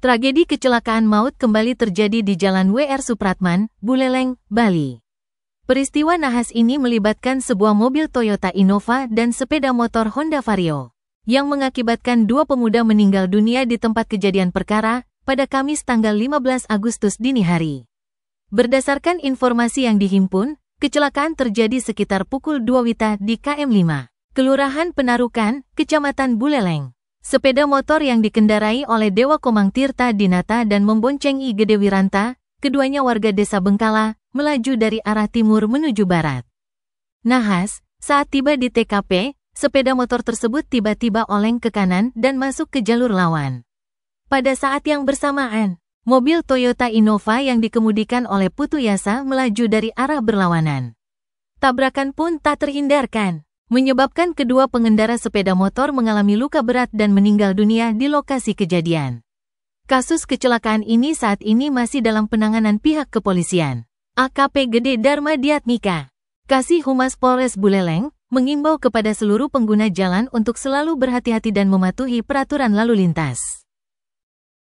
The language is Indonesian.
Tragedi kecelakaan maut kembali terjadi di Jalan W.R. Supratman, Buleleng, Bali. Peristiwa nahas ini melibatkan sebuah mobil Toyota Innova dan sepeda motor Honda Vario, yang mengakibatkan dua pemuda meninggal dunia di tempat kejadian perkara pada Kamis tanggal 15 Agustus dini hari. Berdasarkan informasi yang dihimpun, kecelakaan terjadi sekitar pukul 2 WITA di KM 5, Kelurahan Penarukan, Kecamatan Buleleng. Sepeda motor yang dikendarai oleh Dewa Komang Tirta Dinata dan membonceng I Gede Wiranta, keduanya warga desa Bengkala, melaju dari arah timur menuju barat. Nahas, saat tiba di TKP, sepeda motor tersebut tiba-tiba oleng ke kanan dan masuk ke jalur lawan. Pada saat yang bersamaan, mobil Toyota Innova yang dikemudikan oleh Putu Yasa melaju dari arah berlawanan. Tabrakan pun tak terhindarkan, menyebabkan kedua pengendara sepeda motor mengalami luka berat dan meninggal dunia di lokasi kejadian. Kasus kecelakaan ini saat ini masih dalam penanganan pihak kepolisian. AKP Gede Dharma Diatmika, Kasih Humas Polres Buleleng, mengimbau kepada seluruh pengguna jalan untuk selalu berhati-hati dan mematuhi peraturan lalu lintas.